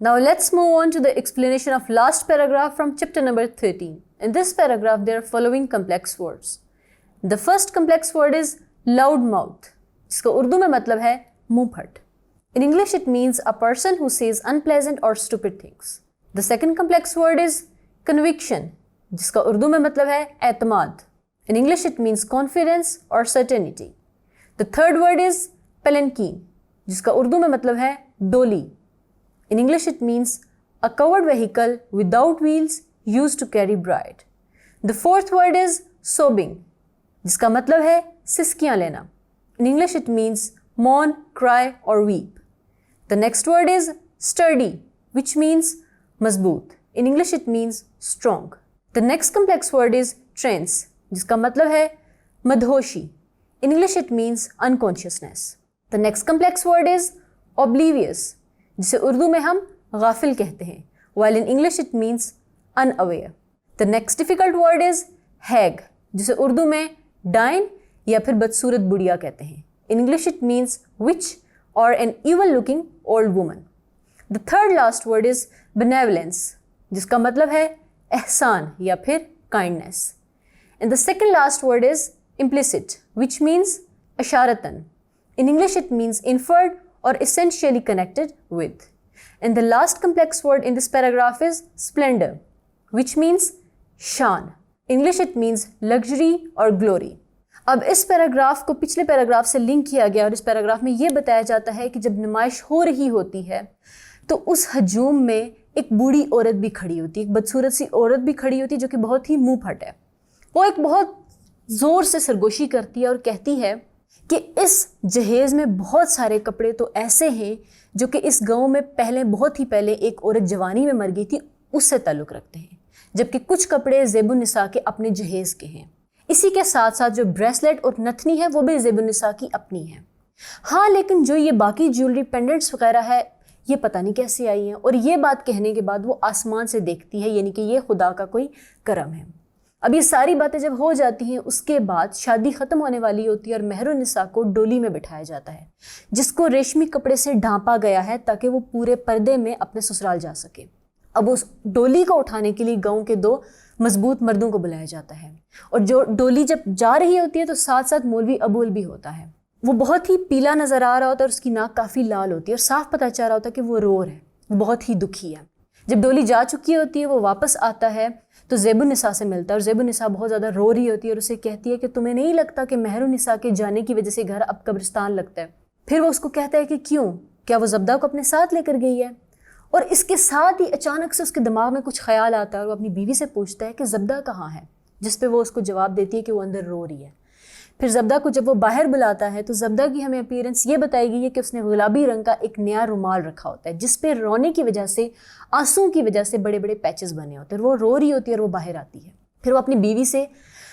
Now let's move on to the explanation of last paragraph from chapter number 13. In this paragraph, there are following complex words. The first complex word is loud mouth, जिसका उर्दू में मतलब है मुंह फट. In English, it means a person who says unpleasant or stupid things. The second complex word is conviction, जिसका उर्दू में मतलब है एतमाद. In English, it means confidence or certainty. The third word is palanquin, जिसका उर्दू में मतलब है डोली. In English, it means a covered vehicle without wheels used to carry bride. The fourth word is sobbing, जिसका मतलब है सिसकियाँ लेना. In English, it means mourn, cry or weep. The next word is sturdy, which means मजबूत. In English, it means strong. The next complex word is trance, जिसका मतलब है मदहोशी. In English, it means unconsciousness. The next complex word is oblivious, जिसे उर्दू में हम गाफिल कहते हैं, while in English it means unaware. The next difficult word is hag, जिसे उर्दू में डाइन या फिर बदसूरत बुढ़िया कहते हैं. In English it means witch or an evil looking old woman. The third last word is benevolence, जिसका मतलब है एहसान या फिर kindness. And the second last word is implicit, which means asharatan. In English it means inferred or essentially connected with. And the last complex word in this paragraph is splendor, which means shan. In English it means luxury or glory. अब इस paragraph को पिछले paragraph से link किया गया और इस paragraph में ये बताया जाता है कि जब नुमाइश हो रही होती है तो उस हजूम में एक बूढ़ी औरत भी खड़ी होती है, एक बदसूरत सी औरत भी खड़ी होती है जो कि बहुत ही मुंह फट है. वो एक बहुत ज़ोर से सरगोशी करती है और कहती है कि इस जहेज़ में बहुत सारे कपड़े तो ऐसे हैं जो कि इस गांव में बहुत ही पहले एक औरत जवानी में मर गई थी उससे ताल्लुक़ रखते हैं, जबकि कुछ कपड़े ज़ेबुन्निसा के अपने जहेज़ के हैं. इसी के साथ साथ जो ब्रेसलेट और नथनी है वो भी ज़ेबुन्निसा की अपनी है. हाँ, लेकिन जो ये बाकी ज्वेलरी पेंडेंट्स वगैरह है ये पता नहीं कैसे आई हैं. और ये बात कहने के बाद वो आसमान से देखती है, यानी कि ये खुदा का कोई करम है. अब ये सारी बातें जब हो जाती हैं उसके बाद शादी ख़त्म होने वाली होती है और मेहरुन्निसा को डोली में बिठाया जाता है, जिसको रेशमी कपड़े से ढांपा गया है ताकि वो पूरे पर्दे में अपने ससुराल जा सके. अब उस डोली को उठाने के लिए गांव के 2 मजबूत मर्दों को बुलाया जाता है और जो डोली जब जा रही होती है तो साथ साथ मौलवी अबूल भी होता है. वो बहुत ही पीला नज़र आ रहा होता है और उसकी नाक काफ़ी लाल होती है और साफ पता चल रहा होता है कि वो रो है, वो बहुत ही दुखी है. जब डोली जा चुकी होती है वो वापस आता है तो ज़ेबुन्निसा से मिलता है और ज़ेबुन्निसा बहुत ज़्यादा रो रही होती है और उसे कहती है कि तुम्हें नहीं लगता कि मेहरुन्निसा के जाने की वजह से घर अब कब्रिस्तान लगता है. फिर वो उसको कहता है कि क्यों, क्या वो ज़ब्दा को अपने साथ लेकर गई है. और इसके साथ ही अचानक से उसके दिमाग में कुछ ख्याल आता है और वो अपनी बीवी से पूछता है कि ज़ब्दा कहाँ है, जिस पे वो उसको जवाब देती है कि वो अंदर रो रही है. फिर ज़ब्दा को जब वो बाहर बुलाता है तो ज़ब्दा की हमें अपीयरेंस ये बताई गई है कि उसने गुलाबी रंग का एक नया रुमाल रखा होता है जिस पे रोने की वजह से, आंसू की वजह से बड़े बड़े पैचेस बने होते हैं. वो रो रही होती है और वो बाहर आती है. फिर वो अपनी बीवी से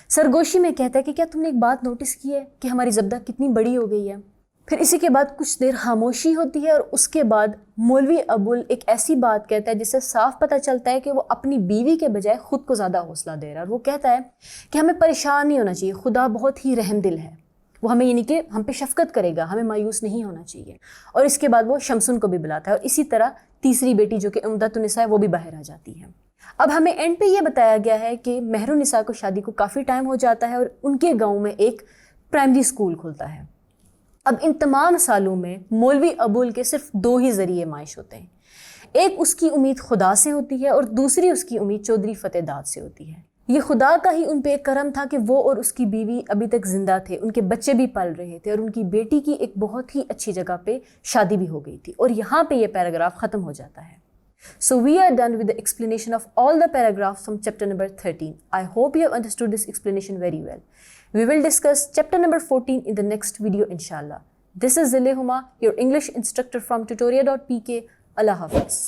सरगोशी में कहता है कि क्या तुमने एक बात नोटिस की है कि हमारी ज़ब्दा कितनी बड़ी हो गई है. फिर इसी के बाद कुछ देर खामोशी होती है और उसके बाद मौलवी अबुल एक ऐसी बात कहता है जिससे साफ पता चलता है कि वो अपनी बीवी के बजाय ख़ुद को ज़्यादा हौसला दे रहा है. और वो कहता है कि हमें परेशान नहीं होना चाहिए, खुदा बहुत ही रहम दिल है, वो हमें यानी कि हम पे शफ़क़त करेगा, हमें मायूस नहीं होना चाहिए. और इसके बाद वो शमसुन को भी बुलाता है और इसी तरह तीसरी बेटी जो कि उम्दतुन्निसा है वो भी बाहर आ जाती है. अब हमें एंड पे ये बताया गया है कि मेहरुन्निसा को शादी को काफ़ी टाइम हो जाता है और उनके गाँव में एक प्राइमरी स्कूल खुलता है. अब इन तमाम सालों में मौलवी अबुल के सिर्फ 2 ही ज़रिए माइश होते हैं. एक उसकी उम्मीद खुदा से होती है और दूसरी उसकी उम्मीद चौधरी फ़तेहदाद से होती है. ये खुदा का ही उन पे एक करम था कि वो और उसकी बीवी अभी तक ज़िंदा थे, उनके बच्चे भी पल रहे थे और उनकी बेटी की एक बहुत ही अच्छी जगह पे शादी भी हो गई थी. और यहाँ पे ये पैराग्राफ ख़त्म हो जाता है. So we are done with the explanation of all the paragraphs from chapter number 13. I hope you have understood this explanation very well. We will discuss chapter number 14 in the next video inshallah. This is Zile Huma, your English instructor from tutoria.pk. Allah Hafiz.